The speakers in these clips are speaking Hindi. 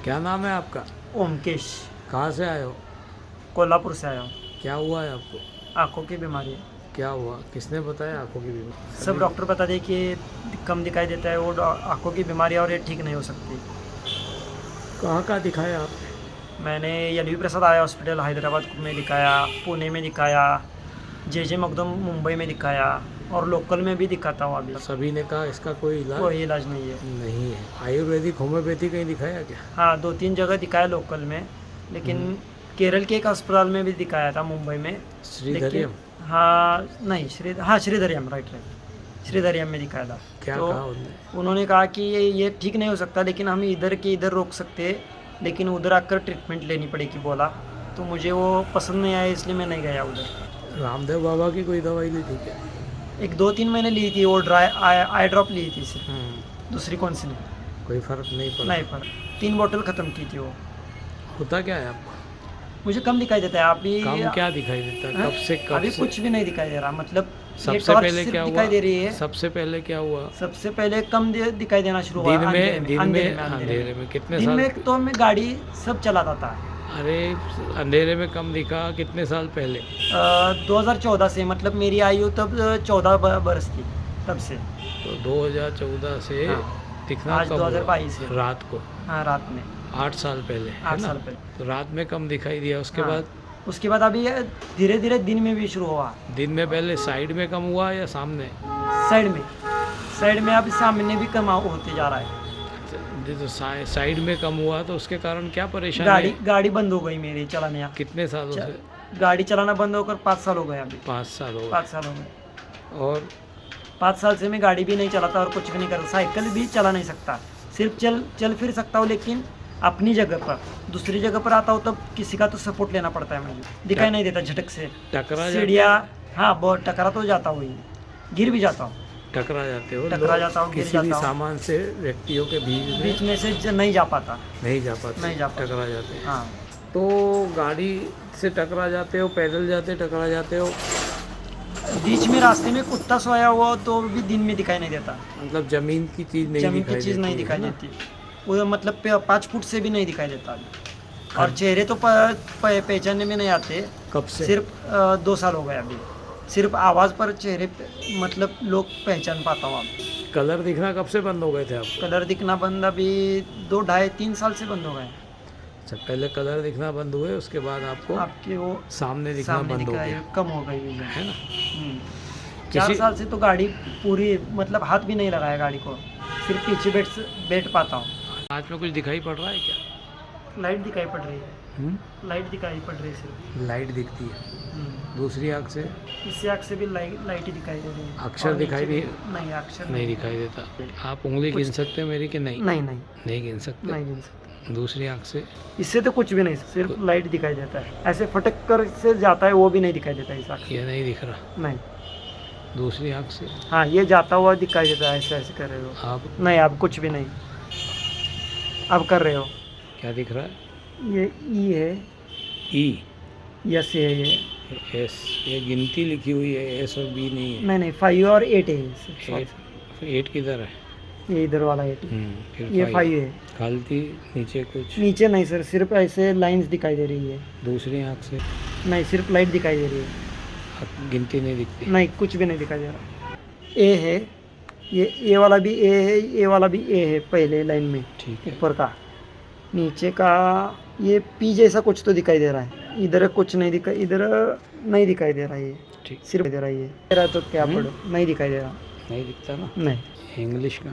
क्या नाम है आपका? ओमकेश। कहाँ से आए हो? कोल्हापुर से आया हूँ। क्या हुआ है आपको? आँखों की बीमारी है। क्या हुआ? किसने बताया आंखों की बीमारी? सब डॉक्टर बता दिए कि कम दिखाई देता है, वो आँखों की बीमारी है और ये ठीक नहीं हो सकती। कहाँ कहाँ दिखाया आपने? मैंने एल.वी. प्रसाद आया हॉस्पिटल हैदराबाद में दिखाया, पुणे में दिखाया, जे मखदूम मुंबई में दिखाया और लोकल में भी दिखाता हूँ अभी। सभी ने कहा इसका कोई इलाज कोई इलाज नहीं है। नहीं है। आयुर्वेदिक होम्योपैथी कहीं दिखाया क्या? हाँ, 2-3 जगह दिखाया लोकल में, लेकिन केरल के एक अस्पताल में भी दिखाया था मुंबई में। श्रीधरियम? हाँ नहीं, श्रीधरियम, राइट। श्रीधरियम में दिखाया था। क्या तो कहा उन्होंने? उन्होंने कहा कि ये ठीक नहीं हो सकता, लेकिन हम इधर के इधर रोक सकते हैं, लेकिन उधर आकर ट्रीटमेंट लेनी पड़ेगी बोला। तो मुझे वो पसंद नहीं आया, इसलिए मैं नहीं गया उधर। रामदेव बाबा की कोई दवाई ली थी क्या? एक 2-3 महीने ली थी, वो ड्राई आई ड्रॉप ली थी सिर्फ, दूसरी कौन सी नहीं। कोई फर्क नहीं पड़ा? नहीं पर 3 बोतल ख़त्म की थी वो। होता क्या है आपको? मुझे कम दिखाई देता है। आप भी कम क्या दिखाई देता है? कब से अभी कुछ भी नहीं दिखाई दे रहा, मतलब ये सबसे टॉर्च पहले सिर्फ क्या हुआ? दिखाई दे रही है। सबसे पहले क्या हुआ? सबसे पहले कम दिखाई देना शुरू हुआ दिन में अंधेरे अंधेरे में कितने दिन साल? में तो मैं गाड़ी सब चलाता था। अरे अंधेरे में कम दिखा कितने साल पहले? 2014 से, मतलब मेरी आयु तब 14 बरस थी तब से। तो 2014 से हाँ। दिखना आज कब 2022 हुआ? है। रात को? हाँ, रात में 8 साल पहले, है 8 ना? साल पहले। तो रात में कम दिखाई दिया, उसके हाँ। बाद उसके बाद अभी धीरे धीरे दिन में भी शुरू हुआ। दिन में पहले साइड में कम हुआ या सामने? साइड में अब सामने भी कम होते जा रहा है। तो साइड में कम हुआ तो उसके कारण क्या परेशानी है? गाड़ी बंद हो गई मेरी चलाने। कितने सालों से? गाड़ी चलाना बंद होकर 5 साल हो गए अभी। 5 साल हो गए। 5 साल हो गए। और 5 साल से मैं गाड़ी भी नहीं चलाता और कुछ भी नहीं करता, साइकिल भी चला नहीं सकता। सिर्फ चल फिर सकता हूँ, लेकिन अपनी जगह पर। दूसरी जगह पर आता हूँ तब किसी का तो सपोर्ट लेना पड़ता है मुझे, दिखाई नहीं देता झटक से। टकरा सीढ़ियाँ, हाँ बहुत टकरा तो जाता हूँ, गिर भी जाता हूँ। टकरा जाते हो? टकरा जाता हूँ, गिर किसी भी जाता हूँ। सामान से व्यक्तियों के बीच में से नहीं जा पाता। नहीं जा पाते? नहीं जा पाता। टकरा जाते हैं। हाँ, तो गाड़ी से टकरा जाते हो, पैदल जाते टकरा जाते हो? बीच में रास्ते में कुत्ता सोया हुआ तो भी दिन में दिखाई नहीं देता। मतलब जमीन की चीज़ नहीं जमीन दिखाई की चीज़ देती नहीं है, दिखाई है ना? देती, वो मतलब 5 फुट से भी नहीं दिखाई देता अभी। और चेहरे तो पहचानने में नहीं आते। कब से? सिर्फ 2 साल हो गए अभी। सिर्फ आवाज़ पर चेहरे पे मतलब लोग पहचान पाता हूँ अब। कलर दिखना कब से बंद हो गए थे आपको? कलर दिखना बंद अभी 2, 2.5, 3 साल से बंद हो गए। अच्छा, पहले कलर दिखना बंद हुए, उसके बाद आपको आपके वो सामने दिखना सामने बंद हो दिखाई गया, कम हो गई विजन, है ना? 4 किसी- साल से तो गाड़ी पूरी, मतलब हाथ भी नहीं लगाया गाड़ी को, सिर्फ पीछे बैठ पाता हूँ। आज में कुछ दिखाई पड़ रहा है क्या? लाइट दिखाई पड़ रही है, लाइट दिखाई पड़ रही है सिर्फ। लाइट दिखती है। दूसरी आँख से? इससे आँख से भी लाइट ही दिखाई दे रही है। अक्षर और दिखाई नीचे नहीं? नहीं, अक्षर नहीं दिखाई देता। आप उंगली गिन सकते हैं मेरी कि नहीं? नहीं नहीं गिन सकते? नहीं गिन सकते। दूसरी आँख से? इससे तो कुछ भी नहीं, सिर्फ लाइट दिखाई देता है। ऐसे फटक कर से जाता है, वो भी नहीं दिखाई देता इस आँख से। ये नहीं दिख रहा? नहीं। दूसरी आँख से? हाँ, ये जाता हुआ दिखाई देता है, ऐसे ऐसे कर रहे हो आप नहीं, अब कुछ भी नहीं। अब कर रहे हो। क्या दिख रहा है? ये ई है, ई? यस है ये। एस? ये गिनती लिखी हुई है, एस और बी नहीं है। नहीं, 5 और 8 है। 8 किधर है? ये इधर वाला 8 है। फिर ये 5 है। खालती नीचे कुछ? नीचे नहीं सर, सिर्फ ऐसे लाइंस दिखाई दे रही है। दूसरी आँख से? नहीं, सिर्फ लाइट दिखाई दे रही है। गिनती नहीं दिखती? नहीं, कुछ भी नहीं दिखाई दे रहा। ए है, ये वाला भी ए है, ये वाला भी ए है पहले लाइन में। ठीक है। ऊपर का, नीचे का ये पी जैसा कुछ तो दिखाई दे रहा है। इधर कुछ नहीं दिखाई, इधर नहीं दिखाई दे रहा है। ये ठीक। सिर्फ दे रहा है, ये दे रहा तो क्या पढ़ो, नहीं दिखाई दे रहा। नहीं दिखता ना? नहीं इंग्लिश का?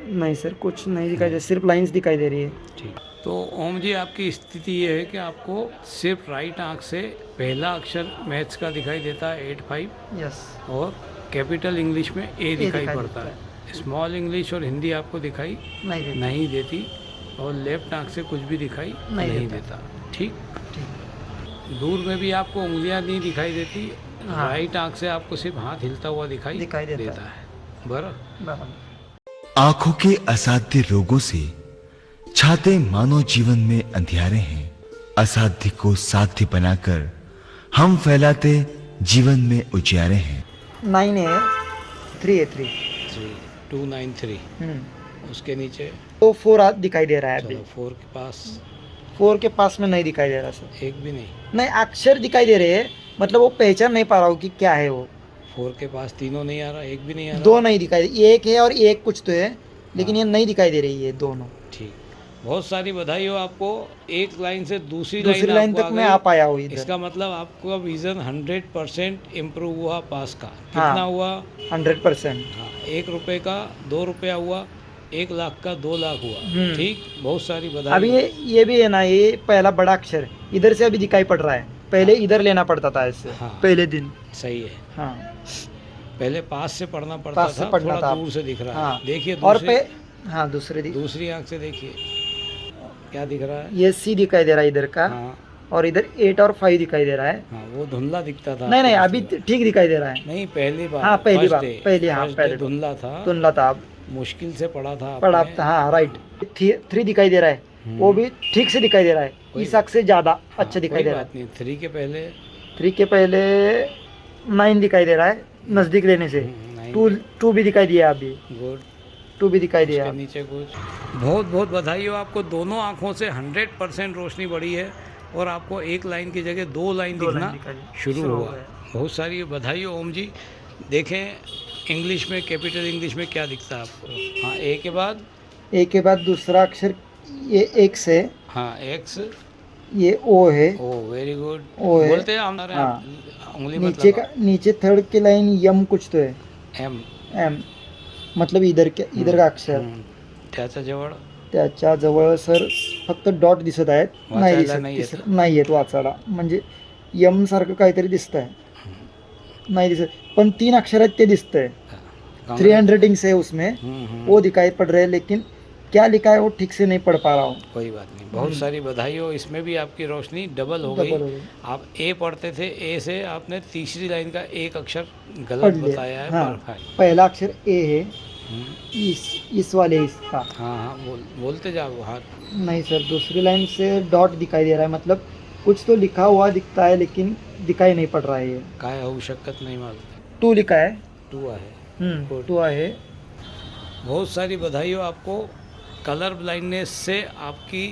नहीं सर, कुछ नहीं दिखाई दे, सिर्फ लाइंस दिखाई दे रही है। ठीक। तो ओम जी, आपकी स्थिति ये है कि आपको सिर्फ राइट आंख से पहला अक्षर मैथ्स का दिखाई देता है 8-5, यस। और कैपिटल इंग्लिश में ए दिखाई दिखाई पड़ता देता है। स्मॉल इंग्लिश और हिंदी आपको दिखाई नहीं देता। नहीं देती, और लेफ्ट आंख से कुछ भी दिखाई नहीं देता। ठीक। ठीक। दूर में भी आपको उंगलियां नहीं दिखाई देती। हाँ। राइट आंख से आपको सिर्फ हाथ हिलता हुआ दिखाई देता है। बराबर। आंखों के असाध्य रोगों से छाते मानव जीवन में अंधियारे हैं। असाध्य को साध्य बनाकर हम फैलाते जीवन में उजियारे हैं। 9 है, 3 है 3। 3293 उसके नीचे तो 4 दिखाई दे रहा है अभी। चलो 4 के पास 4 के पास में नहीं दिखाई दे रहा सर। एक भी नहीं। नहीं, अक्षर दिखाई दे रहे हैं, मतलब वो पहचान नहीं पा रहा हूँ कि क्या है वो। 4 के पास तीनों नहीं आ रहा, एक भी नहीं आ रहा। 2 नहीं दिखाई दे, एक है और एक कुछ तो है, लेकिन ये नहीं दिखाई दे रही है दोनों। ठीक, बहुत सारी बधाई हो आपको। एक लाइन से दूसरी लाइन आपको तक मैं गई। आ पाया हूँ इधर। इसका मतलब आपका विजन 100% इम्प्रूव हुआ पास का। कितना हुआ? 100%। हाँ, 1 रुपये का 2 रुपया हुआ, 1 लाख का 2 लाख हुआ। ठीक, बहुत सारी बधाई। अभी ये भी है ना, ये पहला बड़ा अक्षर इधर से अभी दिखाई पड़ रहा है, पहले इधर लेना पड़ता था इससे। हाँ। पहले दिन सही है। हाँ, पहले पास से पढ़ना पड़ता पास से था, पढ़ना थोड़ा था। दूर से दिख रहा हाँ। है। देखिए और दूसरी, दूसरी आंख से देखिए क्या दिख रहा है। ये सी दिखाई दे रहा है इधर का। हाँ और इधर 8 और 5 दिखाई दे रहा है। हाँ, वो धुंधला दिखता था। नहीं आपको अभी दूसरी ठीक दिखाई दे रहा है। बार। नहीं, पहली बार। हाँ, पहली first बार, day, पहली, हाँ, first पहले day धुंधला था, धुंधला था। अब मुश्किल से पढ़ा था पढ़ा आपने। हाँ, राइट। 3 दिखाई दे रहा है, वो भी ठीक से दिखाई दे रहा है, इस अक्ष से ज्यादा अच्छा दिखाई दे रहा है। बात नहीं, 3 के पहले 3 के पहले 9 दिखाई दे रहा है नजदीक लेने से। 2 भी दिखाई दिया अभी, गुड। 2 भी दिखाई दिया। उसके नीचे कुछ। बहुत बहुत बधाई हो आपको। दोनों आंखों से 100% रोशनी बढ़ी है और आपको एक लाइन की जगह 2 लाइन दिखना शुरू हुआ। बहुत सारी बधाई हो ओम जी। देखें इंग्लिश में, कैपिटल इंग्लिश में क्या दिखता है आपको? हाँ, ए के बाद दूसरा अक्षर ये एक्स है। हाँ, एक्स। ये ओ है। ओ, वेरी गुड। ओ है। बोलते हैं हमारे हाँ। उंगली मत लगाओ। नीचे थर्ड की लाइन यम कुछ तो है। एम मतलब इधर का अक्षर। त्याच्या जवळ त्याच्या जवळ सर फक्त डॉट दिसत आहेत, वाचायला नाही येत वाचायला, म्हणजे यम सारखं काहीतरी दिसत आहे, नहीं दिसत, पण 3 अक्षर आहेत ते दिसत है। 3 हैंडराइटिंग्स है उसमें, वो दिखाई पड़ रहे हैं, लेकिन क्या लिखा है वो ठीक से नहीं पढ़ पा रहा हूँ। कोई बात नहीं, बहुत सारी बधाई हो। इसमें भी आपकी रोशनी डबल हो गई। आप ए पढ़ते थे, ए से आपने तीसरी लाइन का एक अक्षर गलत बताया है। हाँ, पहला अक्षर ए है, इस वाले इसका। हाँ, बोलते जाओ। हाँ, नहीं सर, दूसरी लाइन से डॉट दिखाई दे रहा है, मतलब कुछ तो लिखा हुआ दिखता है, लेकिन दिखाई नहीं पड़ रहा है। ये काय होऊ शकत नहीं मालूम। 2 लिखा है। 2 आहे। 2 है। बहुत सारी बधाई हो आपको। कलर ब्लाइंडनेस से आपकी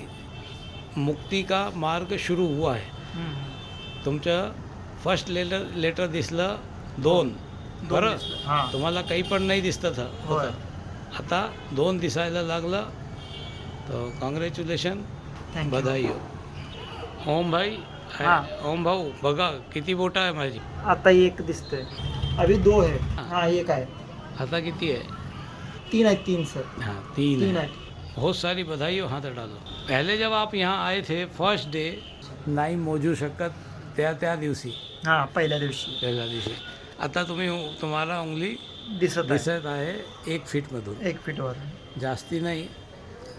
मुक्ति का मार्ग शुरू हुआ है। तुमचं फर्स्ट लेटर दिसलं 2 बरं, तुम्हाला काही पण नाही दिसत होतं, आता 2 दिसायला लागलं, तो कॉंग्रॅच्युलेशन, बधाई हो। ओम भाई, ओम भाऊ बघा किती बोटा आहे माझी। आता 1 दिसतंय, अभी 2 है। हाँ, 1 आहे। आता किती आहे? 3 है। 3 सर। हाँ, 3 है। है। बहुत सारी बधाई हो, हाथ डालो। पहले जब आप यहाँ आए थे फर्स्ट डे, नाही मोजू शकत त्या दिवशी। हाँ, पहिल्या दिवशी। आता तुम्हाला उंगली दिसत आहे 1 फीटमधून। 1 फीटवर, जास्ती नहीं,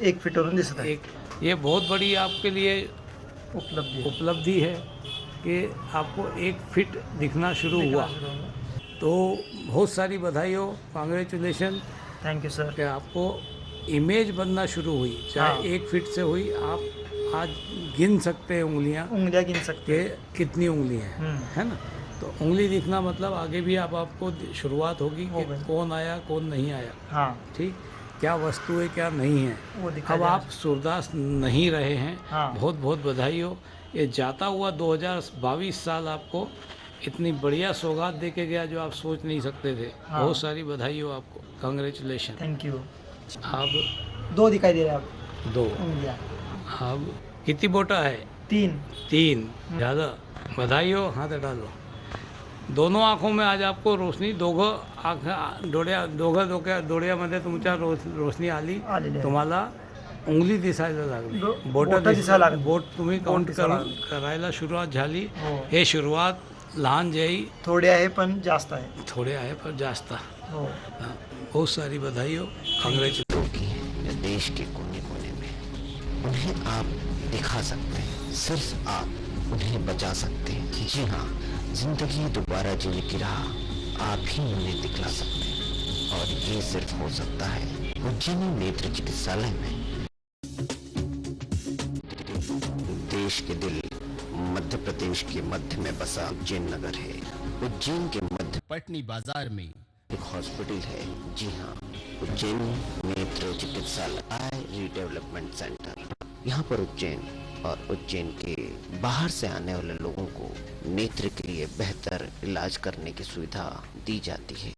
1 फीटवरून दिसत आहे। ये बहुत बड़ी आपके लिए उपलब्धि है कि आपको 1 फीट दिखना शुरू हुआ। तो बहुत सारी बधाई हो, कांग्रेचुलेशन। Thank you sir. कि आपको इमेज बनना शुरू हुई, चाहे 1 फीट से हुई। आप आज गिन सकते हैं उंगलियां गिन सकते कि कितनी उंगली हैं, है ना? तो उंगली दिखना मतलब आगे भी आपको शुरुआत होगी कि कौन आया कौन नहीं आया। हाँ, ठीक, क्या वस्तु है क्या नहीं है। अब आप सूरदास नहीं रहे हैं। हाँ। बहुत बहुत बधाई हो। ये जाता हुआ 2022 साल आपको इतनी बढ़िया सौगात दे के गया जो आप सोच नहीं सकते थे। हाँ। बहुत सारी बधाई हो आपको, कांग्रेचुलेशन। Thank you. अब 2 दिखाई दे रहे हैं आप 2। उंगलियां। अब कितनी बोटा है? 3। ज़्यादा, बधाई हो, हाथ डालो। दोनों आँखों में आज आपको रोशनी, डोळ्यामध्ये तुमच्या रोशनी आली। तुम्हाला उंगली दिसायला लागली, बोटं दिसायला लागली, बोट तुम्ही काउंट करायला सुरुवात झाली। हे सुरुवात लहान जाई, थोडे आहे पण जास्त आहे। थोड़े आहे पर जास्त। हो। बहुत सारी बधाई हो, कांग्रेचुलेशन। या देश के कोने कोने में उन्हें आप दिखा सकते हैं, सिर्फ आप उन्हें बचा सकते हैं। जी हाँ, जिंदगी दोबारा जीने की राह आप ही उन्हें दिखला सकते हैं, और ये सिर्फ हो सकता है उज्जैनी नेत्र चिकित्सालय में। देश के दिल मध्य प्रदेश के मध्य में बसा उज्जैन नगर है। उज्जैन के मध्य पटनी बाजार में एक हॉस्पिटल है। जी हाँ, उज्जैन नेत्र चिकित्सालय आई रीडेवलपमेंट सेंटर। यहाँ पर उज्जैन और उज्जैन के बाहर से आने वाले लोगों को नेत्र के लिए बेहतर इलाज करने की सुविधा दी जाती है।